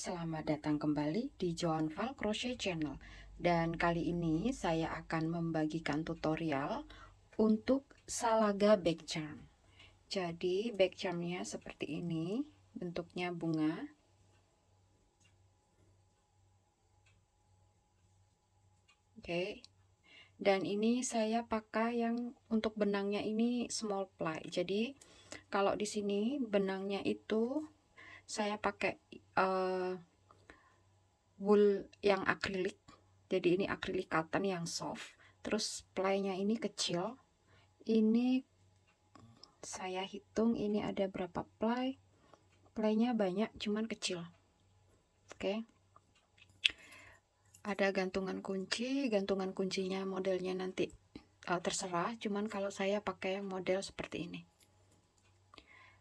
selamat datang kembali di Joan Val Crochet Channel. Dan kali ini saya akan membagikan tutorial untuk salaga back charm. Jadi back charmnya seperti ini, bentuknya bunga. Oke. Dan ini saya pakai yang untuk benangnya ini small ply. Jadi kalau di sini benangnya itu saya pakai wool yang akrilik, jadi ini akrilik cotton yang soft. Terus ply-nya ini kecil, ini saya hitung ini ada berapa ply. Ply-nya banyak cuman kecil. Oke. Ada gantungan kuncinya modelnya nanti terserah, cuman kalau saya pakai model seperti ini.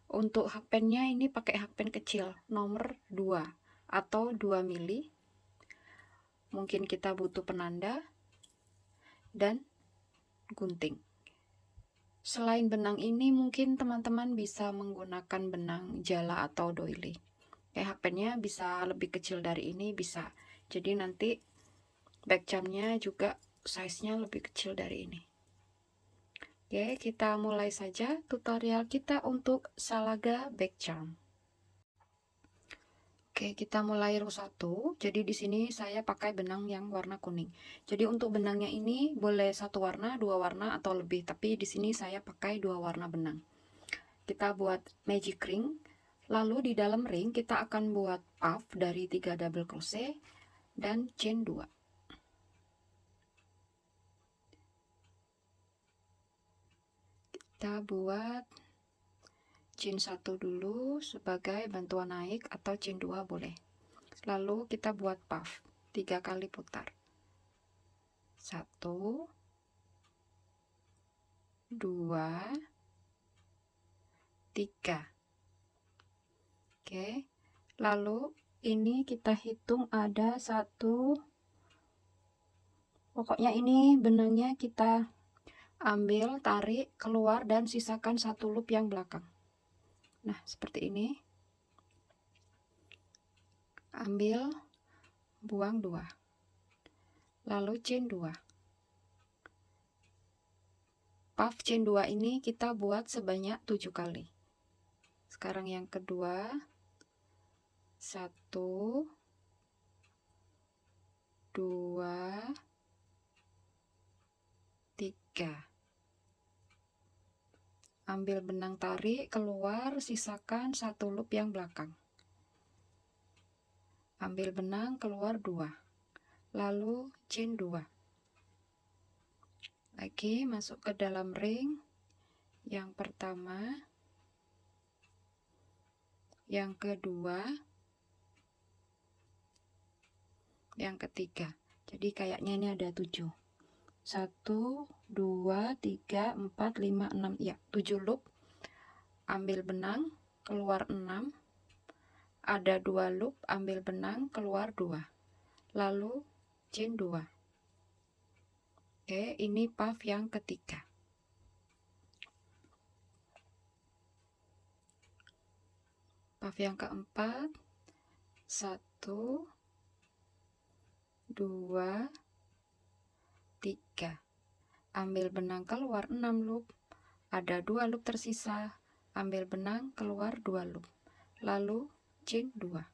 Untuk hakpennya ini pakai hakpen kecil nomor 2 atau 2 mili. Mungkin kita butuh penanda dan gunting. Selain benang ini mungkin teman-teman bisa menggunakan benang jala atau doily. Hakpennya bisa lebih kecil dari ini bisa. Jadi nanti back charmnya juga size-nya lebih kecil dari ini. Oke, kita mulai saja tutorial kita untuk salaga back charm. Oke, kita mulai row 1. Jadi di sini saya pakai benang yang warna kuning. Jadi untuk benangnya ini boleh satu warna, dua warna atau lebih, tapi di sini saya pakai dua warna benang. Kita buat magic ring. Lalu di dalam ring kita akan buat puff dari 3 double crochet dan chain 2. Kita buat chain 1 dulu sebagai bantuan naik atau chain 2 boleh. Lalu kita buat puff 3 kali putar. 1 2 3. Oke. Lalu ini kita hitung ada 1, pokoknya ini benangnya kita ambil, tarik keluar dan sisakan 1 loop yang belakang. Nah, seperti ini. Ambil, buang 2. Lalu chain 2. Puff chain 2 ini kita buat sebanyak 7 kali. Sekarang yang kedua. 1 2 3. Ambil benang, tarik keluar, sisakan 1 loop yang belakang. Ambil benang, keluar 2. Lalu chain 2. Lagi masuk ke dalam ring. Yang pertama, yang kedua, yang ketiga. Jadi kayaknya ini ada 7. 1 2 3 4 5 6, ya 7 loop. Ambil benang, keluar 6. Ada 2 loop, ambil benang, keluar 2. Lalu chain 2. Oke, ini puff yang ketiga. Puff yang keempat. 1 2 3. Ambil benang, keluar 6 loop. Ada 2 loop tersisa. Ambil benang, keluar 2 loop. Lalu chain 2.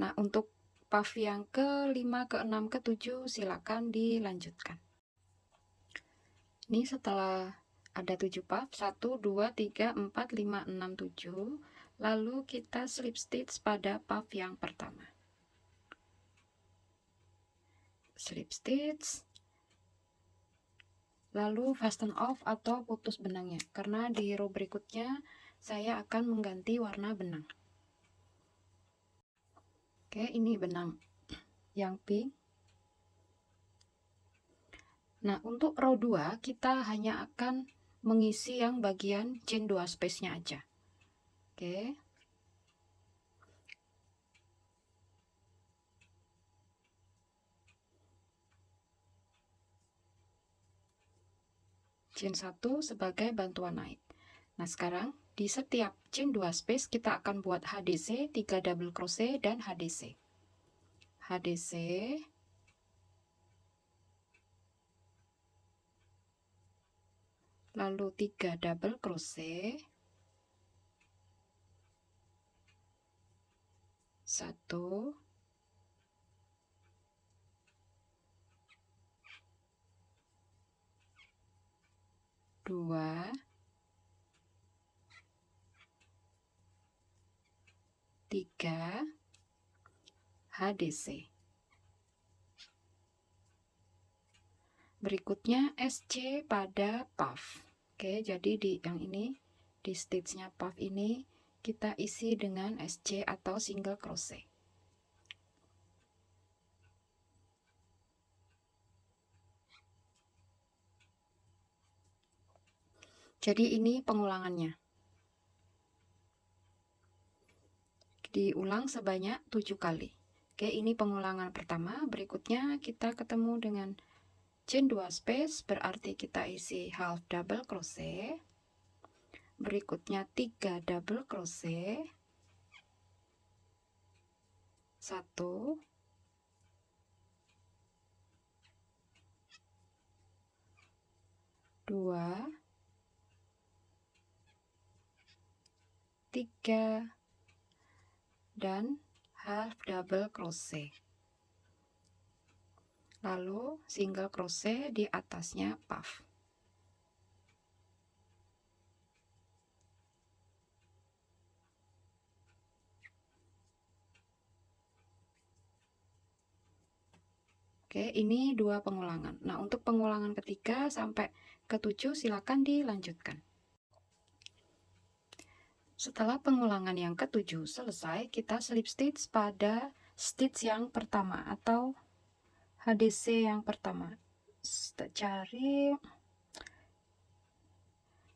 Nah, untuk puff yang ke-5, ke-6, ke-7 silakan dilanjutkan. Ini setelah ada 7 puff, 1 2 3 4 5 6 7. Lalu kita slip stitch pada puff yang pertama. Slip stitch. Lalu fasten off atau putus benangnya, karena di row berikutnya saya akan mengganti warna benang. Oke, ini benang yang pink. Nah, untuk row 2 kita hanya akan mengisi yang bagian chain 2 space-nya aja. Oke. Chain 1 sebagai bantuan naik. Nah, sekarang Di setiap chain 2 space kita akan buat HDC, 3 double crochet dan HDC. HDC, lalu 3 double crochet, 1, 2, 3, HDC. Berikutnya SC pada puff. Oke, jadi di yang ini, di stitchnya puff ini kita isi dengan SC atau single crochet. Jadi ini pengulangannya. Diulang sebanyak 7 kali. Oke, ini pengulangan pertama. Berikutnya kita ketemu dengan chain 2 space, berarti kita isi half double crochet. Berikutnya 3 double crochet. 1, 2, 3, dan half double crochet. Lalu single crochet di atasnya puff. Oke, ini 2 pengulangan. Nah, untuk pengulangan ketiga sampai ke-7 silakan dilanjutkan. Setelah pengulangan yang ke-7 selesai, kita slip stitch pada stitch yang pertama atau HDC yang pertama. Kita cari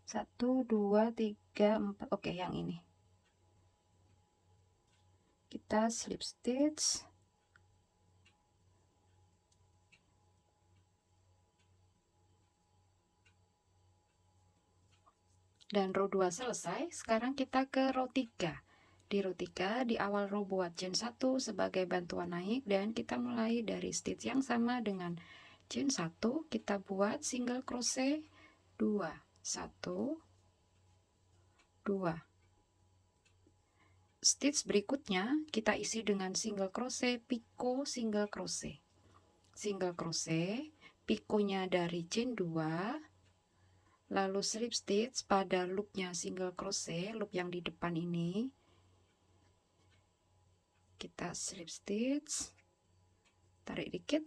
1, 2, 3, 4. Oke, yang ini. Kita slip stitch. Dan row 2 selesai. Sekarang kita ke row 3. Di row 3 di awal row buat chain 1 sebagai bantuan naik, dan kita mulai dari stitch yang sama dengan chain 1. Kita buat single crochet 2, 1, 2. Stitch berikutnya kita isi dengan single crochet, picot, single crochet. Single crochet, picotnya dari chain 2, lalu slip stitch pada loopnya single crochet, loop yang di depan ini. Kita slip stitch, tarik dikit,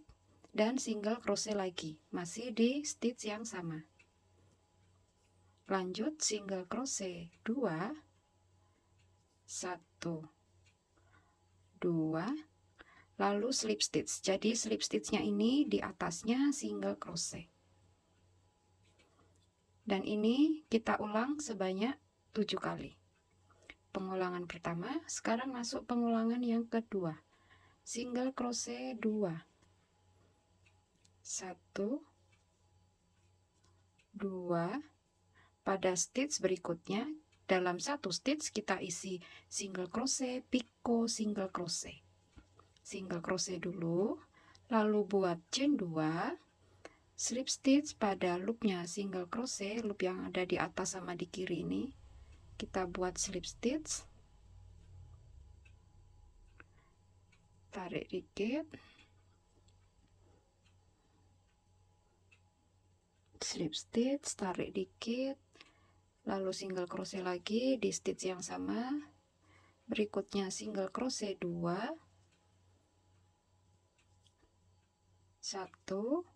dan single crochet lagi, masih di stitch yang sama. Lanjut single crochet 2, 1, 2, lalu slip stitch. Jadi slip stitchnya ini di atasnya single crochet. Dan ini kita ulang sebanyak 7 kali. Pengulangan pertama, sekarang masuk pengulangan yang kedua. Single crochet 2, 1, 2, pada stitch berikutnya dalam satu stitch kita isi single crochet, picot, single crochet. Single crochet dulu, lalu buat chain 2, slip stitch pada loopnya single crochet, loop yang ada di atas sama di kiri ini. Kita buat slip stitch, tarik dikit, slip stitch, tarik dikit, lalu single crochet lagi di stitch yang sama. Berikutnya single crochet 2, 1,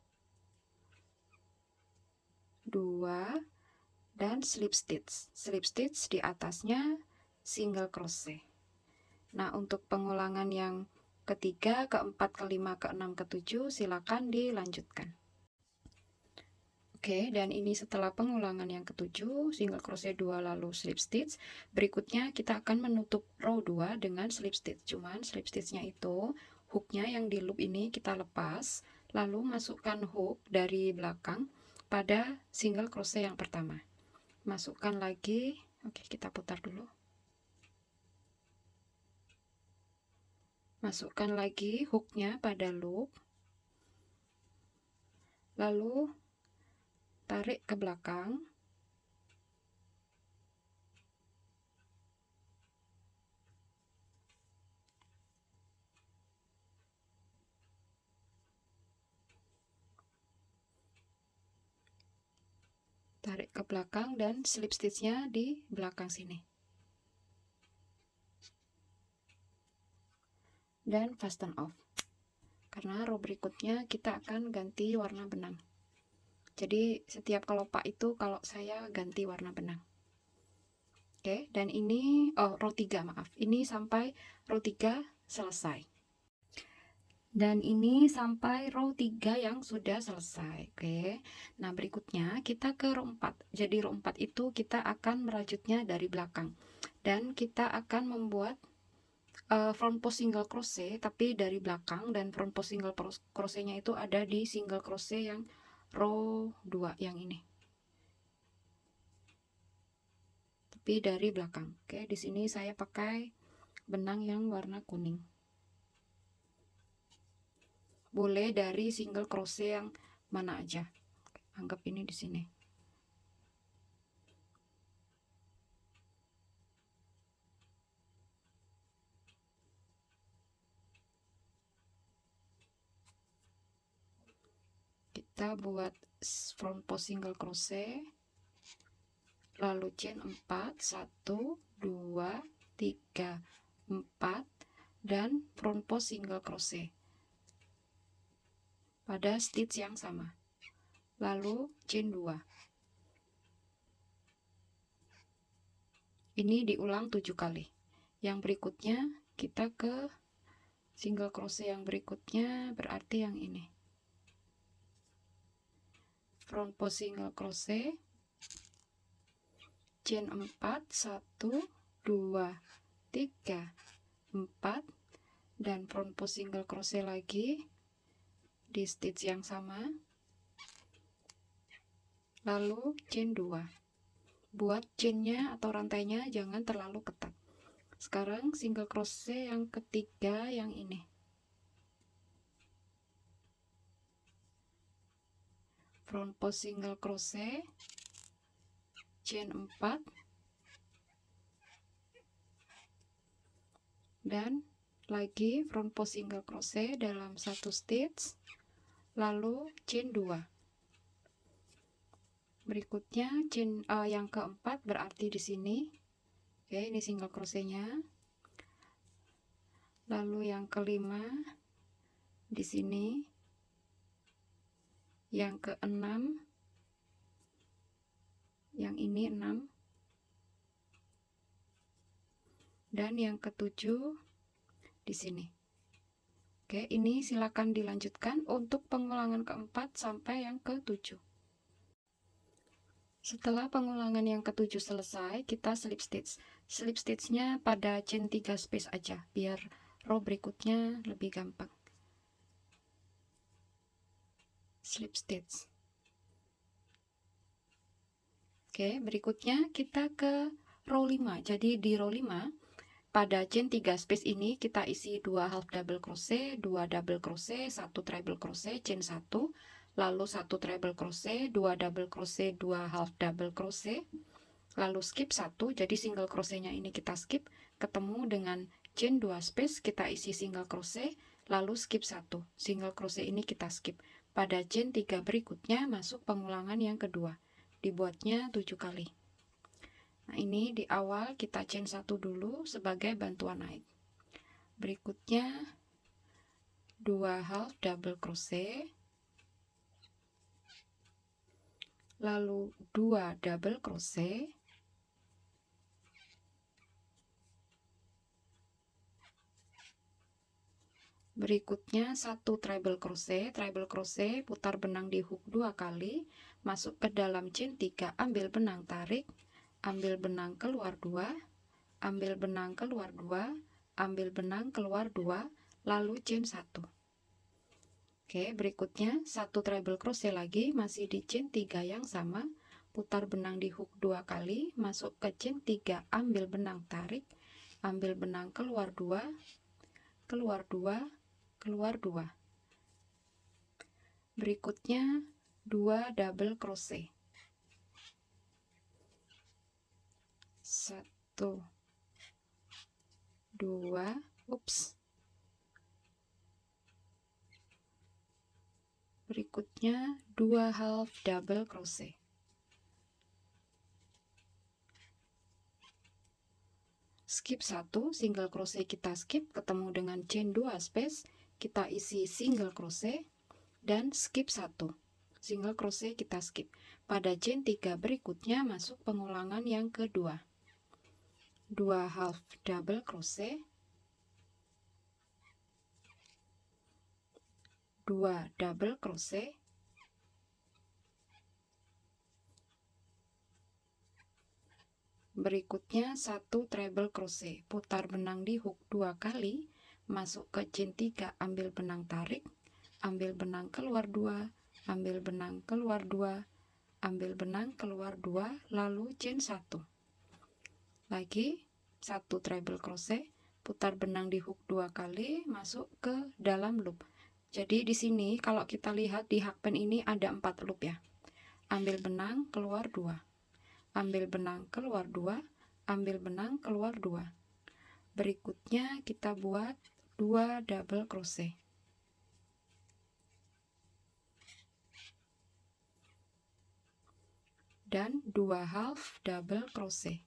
2, dan slip stitch. Slip stitch di atasnya single crochet. Nah, untuk pengulangan yang ketiga, keempat, kelima, keenam, ketujuh silakan dilanjutkan. Oke, dan ini setelah pengulangan yang ketujuh, single crochet 2 lalu slip stitch. Berikutnya kita akan menutup row 2 dengan slip stitch. Cuman slip stitchnya itu hooknya yang di loop ini kita lepas, lalu masukkan hook dari belakang pada single crochet yang pertama. Masukkan lagi Oke, kita putar dulu. Masukkan lagi hooknya pada loop, lalu tarik ke belakang. Tarik ke belakang dan slip stitchnya di belakang sini. Dan fasten off. Karena row berikutnya kita akan ganti warna benang. Jadi setiap kelopak itu kalau saya ganti warna benang. Oke, dan ini row 3, maaf. Ini sampai row 3 selesai. Dan ini sampai row 3 yang sudah selesai. Oke. Nah, berikutnya kita ke row 4. Jadi row 4 itu kita akan merajutnya dari belakang. Dan kita akan membuat front post single crochet tapi dari belakang, dan front post single crochetnya itu ada di single crochet yang row 2 yang ini. Tapi dari belakang. Oke, di sini saya pakai benang yang warna kuning. Boleh dari single crochet yang mana aja. Anggap ini di sini. Kita buat front post single crochet, lalu chain 4, 1, 2, 3, 4, dan front post single crochet pada stitch yang sama, lalu chain 2. Ini diulang 7 kali. Yang berikutnya kita ke single crochet yang berikutnya, berarti yang ini. Front post single crochet, chain 4, 1, 2, 3, 4, dan front post single crochet lagi di stitch yang sama, lalu chain 2. Buat chainnya atau rantainya jangan terlalu ketat. Sekarang single crochet yang ketiga yang ini. Front post single crochet, chain 4, dan lagi front post single crochet dalam satu stitch, lalu chain 2. Berikutnya chain yang keempat berarti di sini. Oke, ini single crochetnya. Lalu yang kelima di sini. Yang keenam, yang ini 6, dan yang ketujuh di sini. Oke, ini silakan dilanjutkan untuk pengulangan keempat sampai yang ketujuh. Setelah pengulangan yang ketujuh selesai, kita slip stitch. Slip stitchnya pada chain 3 space aja, biar row berikutnya lebih gampang. Slip stitch. Oke, berikutnya kita ke row 5. Jadi di row 5, pada chain 3 space ini kita isi 2 half double crochet, 2 double crochet, 1 treble crochet, chain 1, lalu 1 treble crochet, 2 double crochet, 2 half double crochet, lalu skip 1, jadi single crochetnya ini kita skip, ketemu dengan chain 2 space, kita isi single crochet, lalu skip 1, single crochet ini kita skip. Pada chain 3 berikutnya masuk pengulangan yang kedua, dibuatnya 7 kali. Nah, ini di awal kita chain 1 dulu sebagai bantuan naik. Berikutnya 2 half double crochet, lalu 2 double crochet, berikutnya 1 treble crochet, putar benang di hook 2 kali, masuk ke dalam chain 3, ambil benang tarik, ambil benang keluar 2, ambil benang keluar 2, ambil benang keluar 2, lalu chain 1. Oke, berikutnya 1 treble crochet lagi, masih di chain 3 yang sama, putar benang di hook 2 kali, masuk ke chain 3, ambil benang tarik, ambil benang keluar 2, keluar 2, keluar 2. Berikutnya 2 double crochet. 1 2, berikutnya 2 half double crochet. Skip 1, single crochet kita skip, ketemu dengan chain 2 space, kita isi single crochet, dan skip 1, single crochet kita skip. Pada chain 3 berikutnya masuk pengulangan yang kedua, 2 half double crochet, 2 double crochet, berikutnya 1 treble crochet, putar benang di hook 2 kali, masuk ke chain 3, ambil benang tarik, ambil benang keluar 2, ambil benang keluar 2, ambil benang keluar 2, lalu chain 1. Lagi 1 treble crochet, putar benang di hook 2 kali, masuk ke dalam loop. Jadi di sini kalau kita lihat di hakpen ini ada 4 loop ya. Ambil benang keluar 2. Ambil benang keluar 2, ambil benang keluar 2. Berikutnya kita buat 2 double crochet. Dan 2 half double crochet.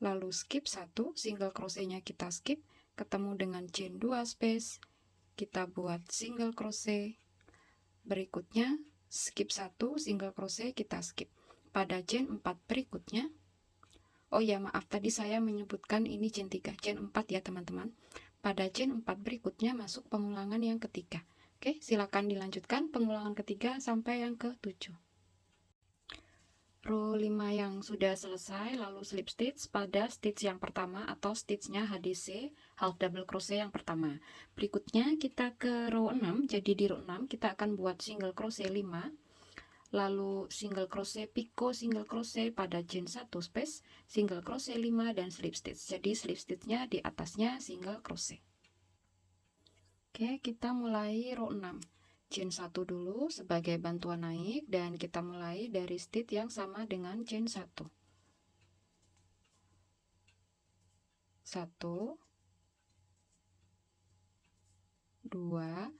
Lalu skip 1, single crochetnya kita skip, ketemu dengan chain 2 space, kita buat single crochet. Berikutnya skip 1, single crochet kita skip. Pada chain 4 berikutnya, oh ya maaf tadi saya menyebutkan ini chain 3, chain 4 ya teman-teman. Pada chain 4 berikutnya masuk pengulangan yang ketiga. Oke, silakan dilanjutkan pengulangan ketiga sampai yang ke-7. Row 5 yang sudah selesai, lalu slip stitch pada stitch yang pertama atau stitchnya HDC, half double crochet yang pertama. Berikutnya kita ke row 6, jadi di row 6 kita akan buat single crochet 5, lalu single crochet picot single crochet pada chain 1 space, single crochet 5 dan slip stitch. Jadi slip stitchnya di atasnya single crochet. Oke, kita mulai row 6. Chain 1 dulu sebagai bantuan naik, dan kita mulai dari stitch yang sama dengan chain 1. 1 2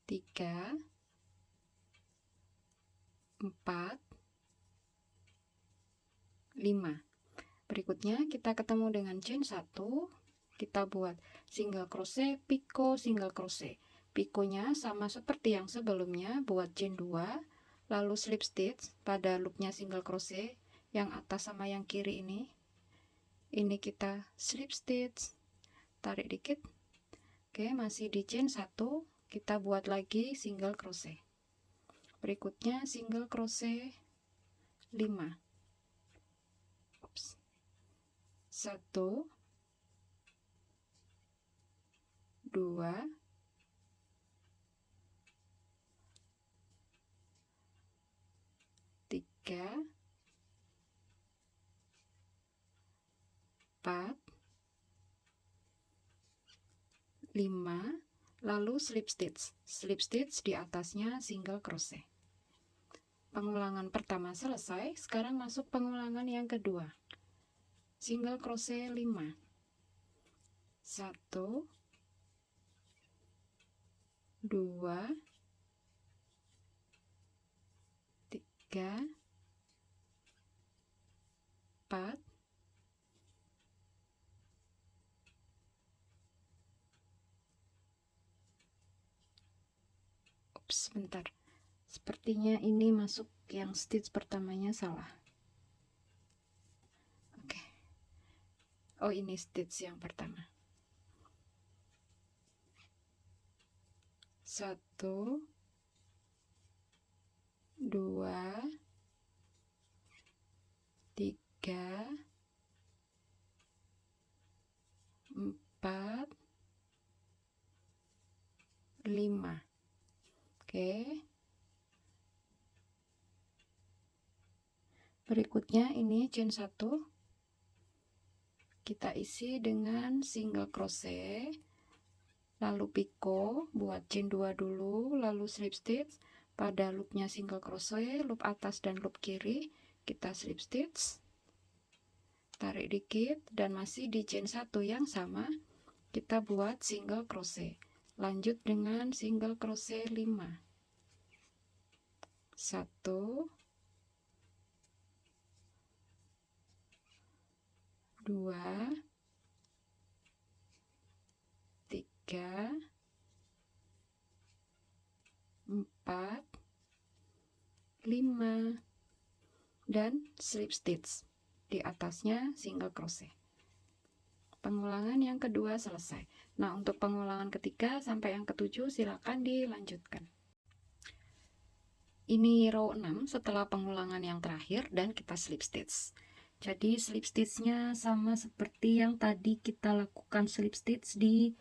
3 4 5. Berikutnya kita ketemu dengan chain 1, kita buat single crochet picot single crochet. Picotnya sama seperti yang sebelumnya, buat chain 2, lalu slip stitch pada loopnya single crochet yang atas sama yang kiri ini kita slip stitch, tarik dikit. Oke, masih di chain 1, kita buat lagi single crochet. Berikutnya single crochet 5. 1 2 3 4 5, lalu slip stitch. Slip stitch di atasnya single crochet. Pengulangan pertama selesai, sekarang masuk pengulangan yang kedua. Single crochet 5. 1 2 3 4 sebentar, sepertinya ini masuk yang stitch pertamanya salah. Oke. Oh, ini stitch yang pertama. 1 2 3 4 5. Oke. Berikutnya ini chain 1. Kita isi dengan single crochet, lalu picot, buat chain 2 dulu, lalu slip stitch pada loopnya single crochet, loop atas dan loop kiri, kita slip stitch, tarik dikit, dan masih di chain 1 yang sama, kita buat single crochet. Lanjut dengan single crochet 5. 1, 2, 3, 4, 5, dan slip stitch. Di atasnya single crochet. Pengulangan yang kedua selesai. Nah, untuk pengulangan ketiga sampai yang ketujuh silakan dilanjutkan. Ini row 6 setelah pengulangan yang terakhir dan kita slip stitch. Jadi slip stitchnya sama seperti yang tadi kita lakukan slip stitch di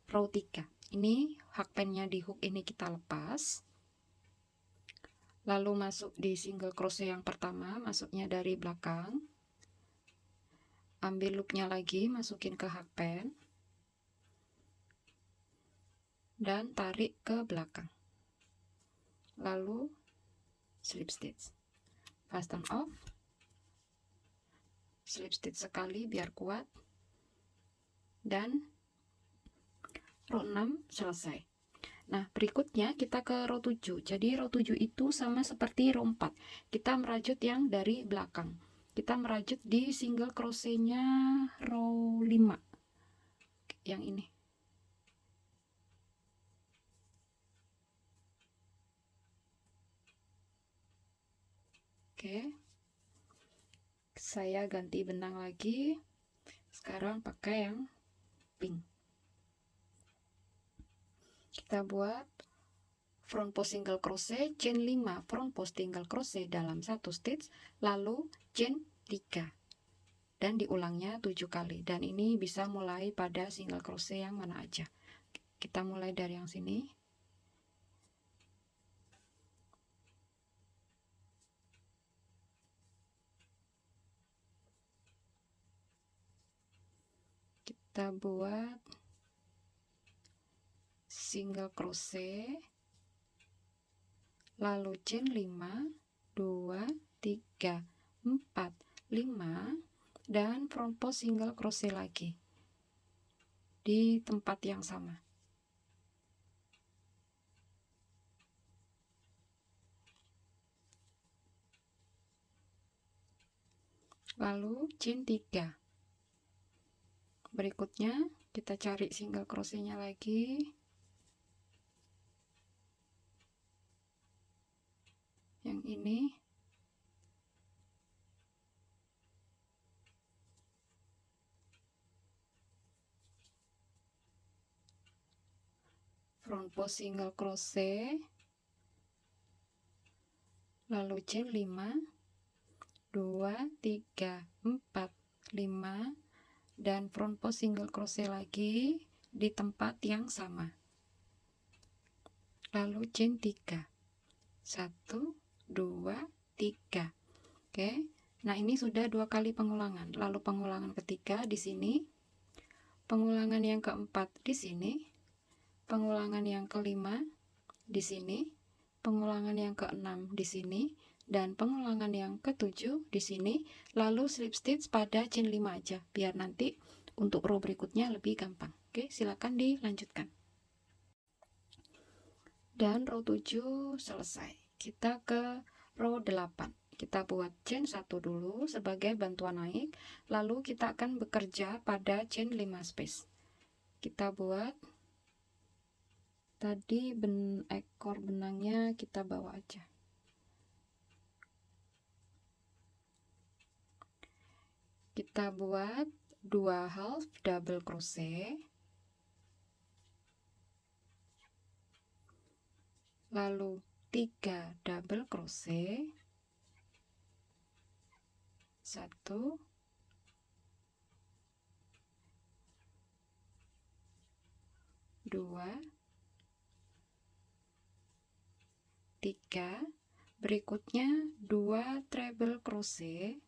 row 3. Ini hakpennya di hook ini kita lepas. Lalu masuk di single crochet yang pertama, masuknya dari belakang. Ambil loopnya lagi, masukin ke hakpen. Dan tarik ke belakang. Lalu slip stitch. Fasten off. Slip stitch sekali biar kuat, dan row 6 selesai. Nah, berikutnya kita ke row 7. Jadi row 7 itu sama seperti row 4. Kita merajut yang dari belakang. Kita merajut di single crochetnya row 5. Yang ini. Oke. Saya ganti benang lagi. Sekarang pakai yang pink. Kita buat front post single crochet, chain 5 front post single crochet dalam 1 stitch, lalu chain 3. Dan diulangnya 7 kali. Dan ini bisa mulai pada single crochet yang mana aja. Kita mulai dari yang sini. Kita buat single crochet, lalu chain 5, 2, 3, 4, 5, dan front post single crochet lagi di tempat yang sama. Lalu chain 3. Berikutnya kita cari single crochetnya lagi. Yang ini. Front post single crochet, lalu chain 5, 2, 3, 4, 5, dan front post single crochet lagi di tempat yang sama. Lalu chain 3. 1, 2, 3. Oke. Nah, ini sudah 2 kali pengulangan. Lalu pengulangan ketiga di sini. Pengulangan yang keempat di sini. Pengulangan yang kelima di sini. Pengulangan yang keenam di sini. Dan pengulangan yang ketujuh di sini. Lalu slip stitch pada chain 5 aja, biar nanti untuk row berikutnya lebih gampang. Oke, silakan dilanjutkan. Dan row 7 selesai. Kita ke row 8. Kita buat chain 1 dulu sebagai bantuan naik, lalu kita akan bekerja pada chain 5 space. Kita buat tadi ekor benangnya kita bawa aja. Kita buat 2 half double crochet, lalu 3 double crochet, 1, 2, 3, berikutnya 2 treble crochet,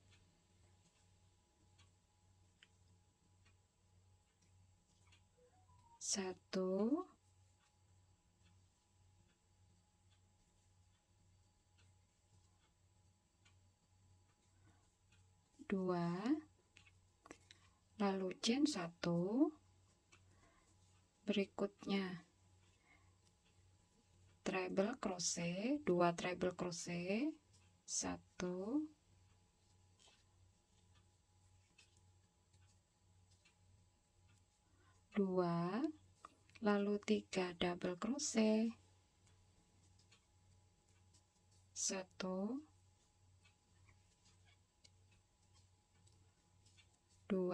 1, 2, lalu chain 1, berikutnya treble crochet, 2 treble crochet, 1, 2, lalu 3 double crochet, 1, 2,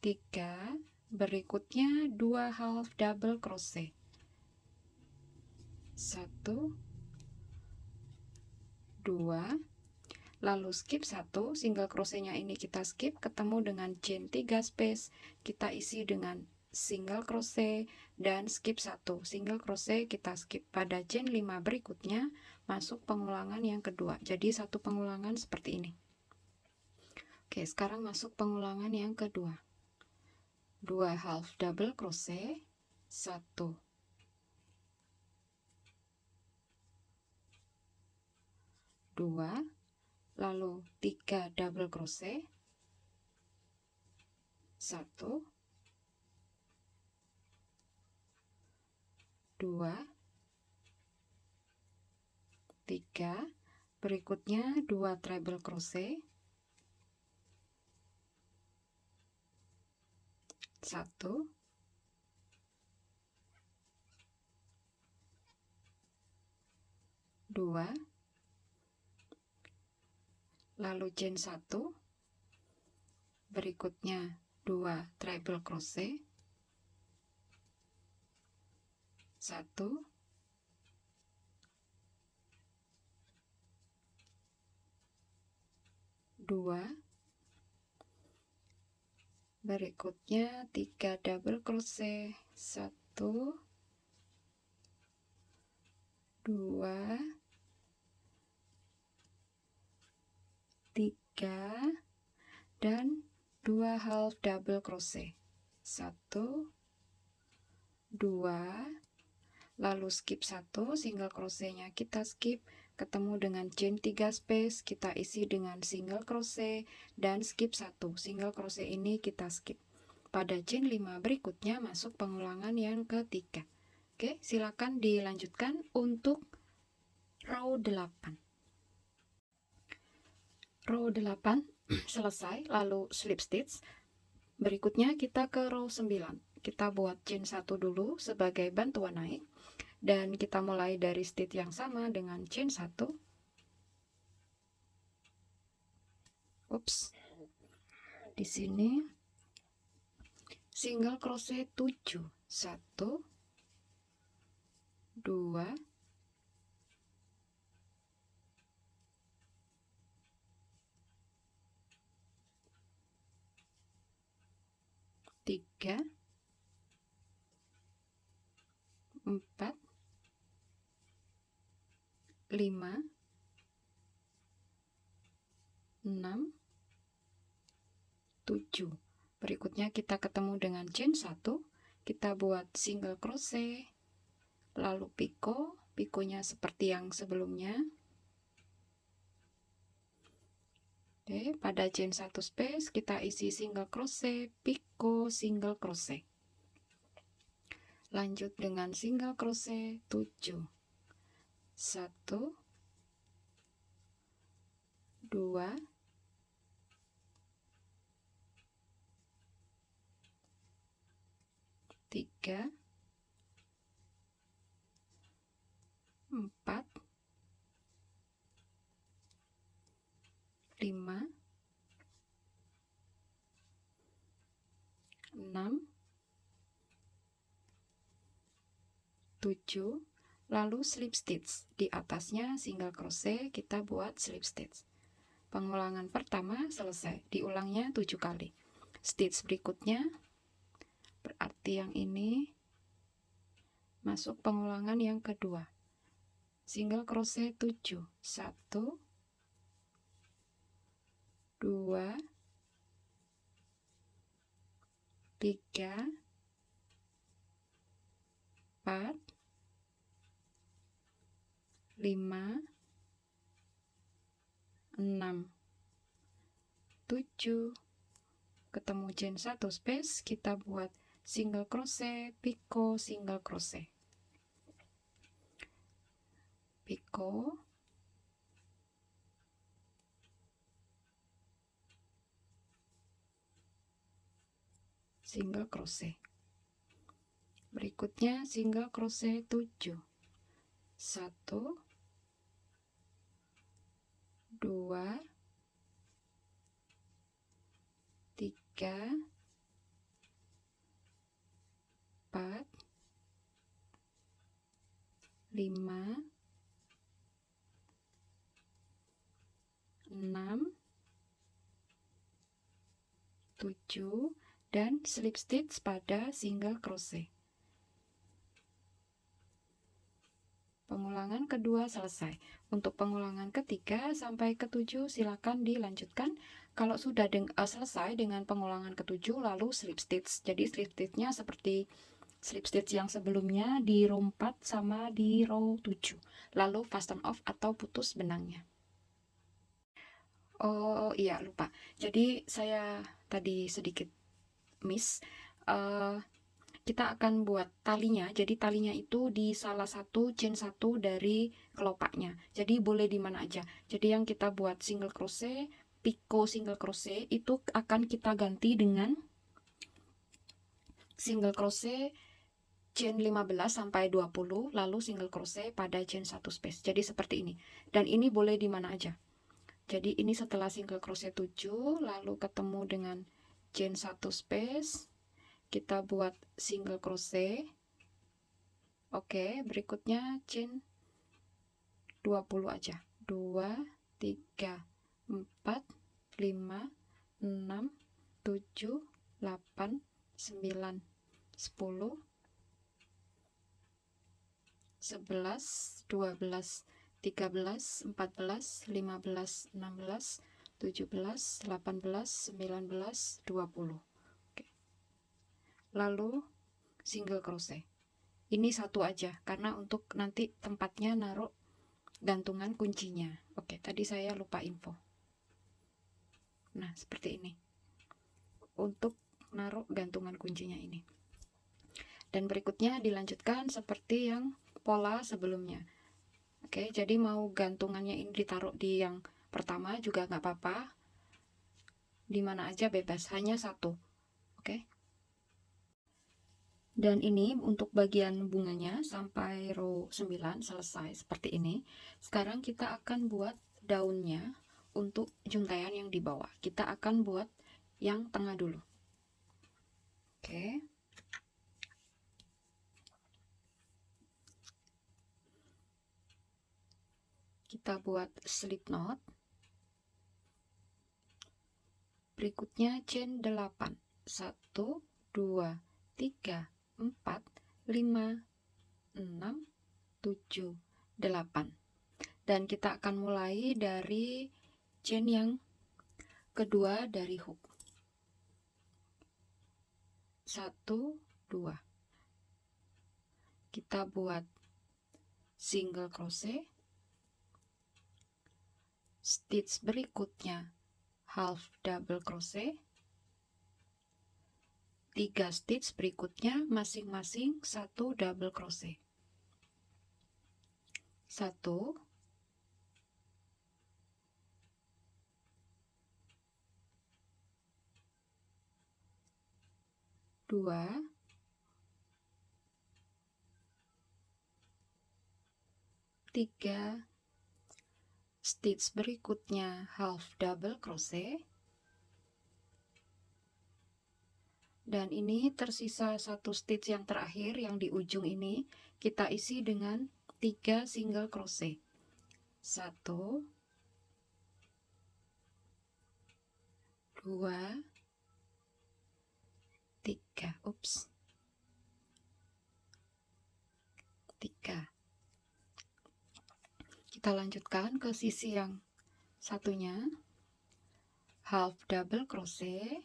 3, berikutnya 2 half double crochet, 1, 2, lalu skip 1, single crochetnya ini kita skip, ketemu dengan chain 3 space, kita isi dengan single crochet, dan skip 1, single crochet kita skip. Pada chain 5 berikutnya masuk pengulangan yang kedua, jadi satu pengulangan seperti ini. Oke, sekarang masuk pengulangan yang kedua, 2 half double crochet, 1, 2, lalu 3 double crochet, 1, 2, 3, berikutnya 2 treble crochet, 1, 2, lalu chain 1, berikutnya 2 treble crochet, 1, 2, berikutnya 3 double crochet, 1, 2, 3, dan 2 half double crochet, 1, 2, lalu skip 1, single crochetnya kita skip, ketemu dengan chain 3 space, kita isi dengan single crochet, dan skip 1, single crochet ini kita skip. Pada chain 5 berikutnya masuk pengulangan yang ketiga. Oke, silakan dilanjutkan untuk row 8. Row 8 selesai, lalu slip stitch. Berikutnya kita ke row 9. Kita buat chain 1 dulu sebagai bantuan naik, dan kita mulai dari stitch yang sama dengan chain 1. Ups. Di sini single crochet 7, 1, 2, 3, 4, 5, 6, 7. Berikutnya kita ketemu dengan chain 1, kita buat single crochet, lalu pikonya seperti yang sebelumnya. Oke, pada chain 1 space kita isi single crochet, piko, single crochet. Lanjut dengan single crochet 7, 1, 2, 3, 4, 5, 6, 7, lalu slip stitch. Di atasnya single crochet, kita buat slip stitch. Pengulangan pertama selesai, diulangnya 7 kali. Stitch berikutnya, berarti yang ini Masuk pengulangan yang kedua. Single crochet 7. 1 2 3 4 5 6 7. Ketemu chain 1 space, kita buat single crochet, picot, single crochet, picot, single crochet. Berikutnya single crochet 7. 1 2 3 4 5 6 7 dan slip stitch pada single crochet. Pengulangan kedua selesai. Untuk pengulangan ketiga sampai ke-7 silakan dilanjutkan. Kalau sudah selesai dengan pengulangan ke-7 lalu slip stitch. Jadi slip stitchnya seperti slip stitch yang sebelumnya di row 4 sama di row 7. Lalu fasten off atau putus benangnya. Oh iya, lupa. Jadi saya tadi sedikit miss. Kita akan buat talinya. Jadi talinya itu di salah satu chain 1 dari kelopaknya. Jadi boleh di mana aja. Jadi yang kita buat single crochet, picot single crochet itu akan kita ganti dengan single crochet chain 15 sampai 20 lalu single crochet pada chain 1 space. Jadi seperti ini. Dan ini boleh di mana aja. Jadi ini setelah single crochet 7 lalu ketemu dengan chain 1 space, kita buat single crochet. Oke, berikutnya chain 20 aja. 2 3 4 5 6 7 8 9 10 11 12 13 14 15 16 17 18 19 20. Oke. Lalu single crochet. Ini satu aja karena untuk nanti tempatnya naruh gantungan kuncinya. Oke, tadi saya lupa info. Nah, seperti ini. Untuk naruh gantungan kuncinya ini. Dan berikutnya dilanjutkan seperti yang pola sebelumnya. Oke, jadi mau gantungannya ini ditaruh di yang pertama juga nggak apa-apa. Di mana aja bebas, hanya satu. Oke. Dan ini untuk bagian bunganya sampai row 9 selesai seperti ini. Sekarang kita akan buat daunnya untuk juntayan yang di bawah. Kita akan buat yang tengah dulu. Oke. Kita buat slip knot. Berikutnya chain 8. 1 2 3 4 5 6 7 8. Dan kita akan mulai dari chain yang kedua dari hook. 1 2. Kita buat single crochet. Stitch berikutnya half double crochet. 3 stitch berikutnya masing-masing 1 double crochet. 1 2 3 stitch berikutnya half double crochet. Dan ini tersisa 1 stitch yang terakhir yang di ujung ini kita isi dengan 3 single crochet. 1 2 3. Ups. Kita lanjutkan ke sisi yang satunya, half double crochet,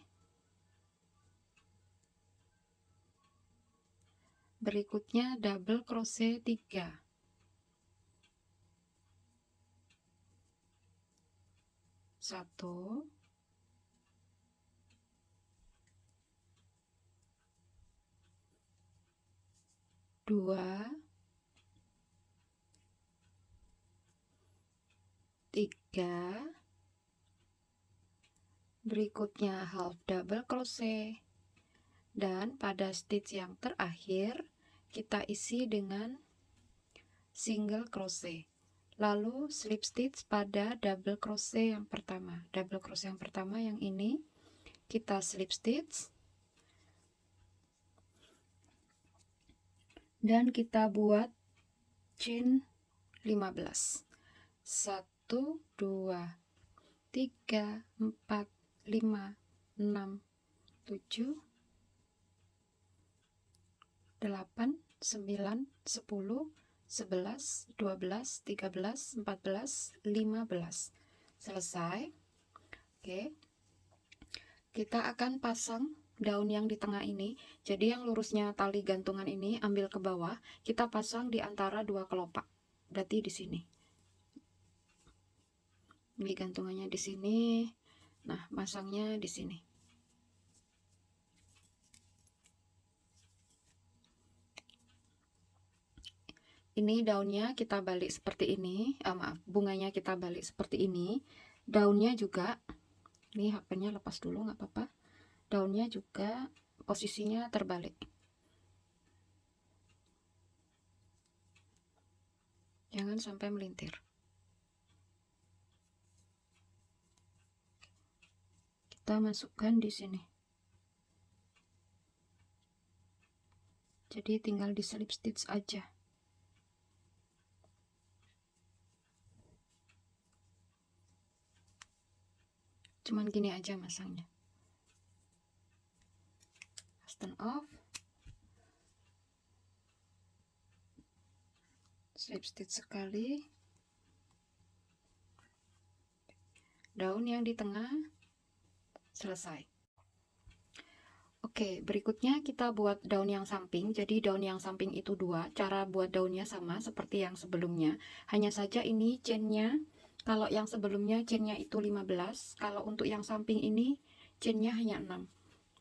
berikutnya double crochet 3, 1, 2, 3, berikutnya half double crochet, dan pada stitch yang terakhir kita isi dengan single crochet, lalu slip stitch pada double crochet yang pertama. Double crochet yang pertama yang ini kita slip stitch dan kita buat chain 15. 1, 2, 3, 4, 5, 6, 7, 8, 9, 10, 11, 12, 13, 14, 15. Selesai. Oke. Kita akan pasang daun yang di tengah ini. Jadi yang lurusnya tali gantungan ini ambil ke bawah, kita pasang di antara dua kelopak. Berarti di sini. Ini gantungannya di sini. Nah, masangnya di sini. Ini daunnya kita balik seperti ini. Maaf, bunganya kita balik seperti ini. Daunnya juga, ini HP-nya lepas dulu nggak apa-apa. Daunnya juga posisinya terbalik. Jangan sampai melintir. Kita masukkan di sini. Jadi tinggal di slip stitch aja. Cuman gini aja masangnya. Fasten off. Slip stitch sekali. Daun yang di tengah selesai. Oke, berikutnya kita buat daun yang samping. Jadi daun yang samping itu 2. Cara buat daunnya sama seperti yang sebelumnya. Hanya saja ini chainnya, kalau yang sebelumnya chainnya itu 15. Kalau untuk yang samping ini chainnya hanya 6.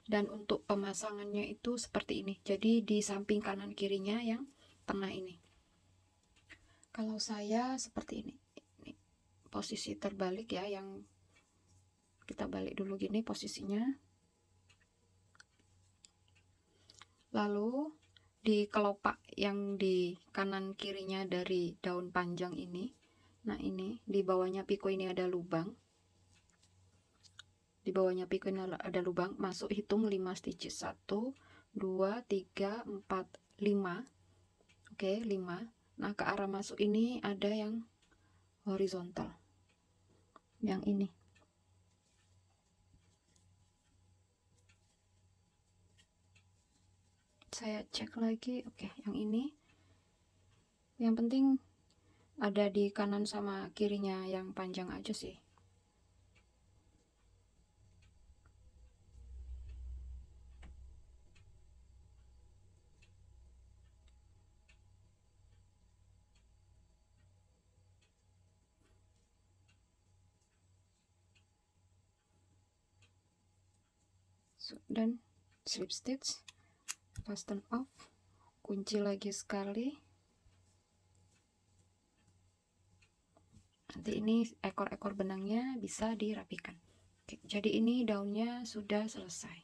Dan untuk pemasangannya itu seperti ini. Jadi di samping kanan kirinya yang tengah ini. Kalau saya seperti ini. Ini posisi terbalik ya, yang kita balik dulu gini posisinya. Lalu di kelopak yang di kanan kirinya dari daun panjang ini, nah ini di bawahnya piko ini ada lubang. Di bawahnya piko ini ada lubang, masuk hitung 5 stitches. 1, 2, 3, 4, 5. Oke, 5. Nah, ke arah masuk ini ada yang horizontal. Yang ini. Saya cek lagi. Oke, yang ini. Yang penting ada di kanan sama kirinya yang panjang aja sih. Dan slip stitch, fasten off, kunci lagi sekali. Nanti ini ekor-ekor benangnya bisa dirapikan. Oke, jadi ini daunnya sudah selesai.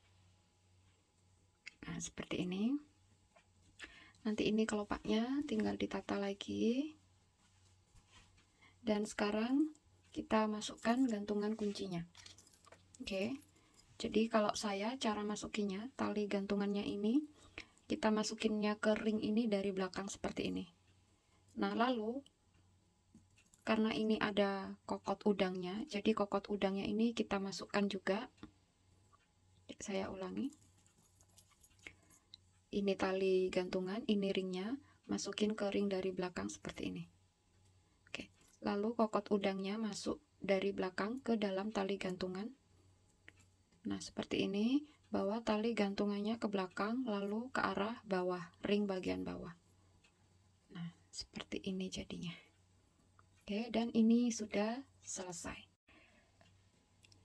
Nah, seperti ini. Nanti ini kelopaknya tinggal ditata lagi. Dan sekarang kita masukkan gantungan kuncinya. Oke. Jadi kalau saya cara masukinya, tali gantungannya ini kita masukinnya ke ring ini dari belakang seperti ini. Nah, lalu karena ini ada kokot udangnya, jadi kokot udangnya ini kita masukkan juga. Saya ulangi. Ini tali gantungan, ini ringnya, masukin ke ring dari belakang seperti ini. Oke, Lalu kokot udangnya masuk dari belakang ke dalam tali gantungan. Nah, seperti ini. Bawa tali gantungannya ke belakang, lalu ke arah bawah, ring bagian bawah. Nah, seperti ini jadinya. Oke, dan ini sudah selesai.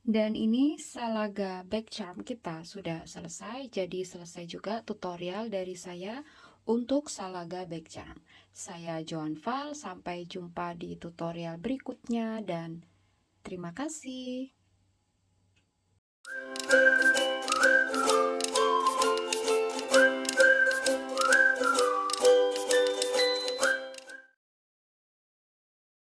Dan ini Salaga Back Charm kita sudah selesai. Jadi selesai juga tutorial dari saya untuk Salaga Back Charm. Saya Joan Val, sampai jumpa di tutorial berikutnya dan terima kasih.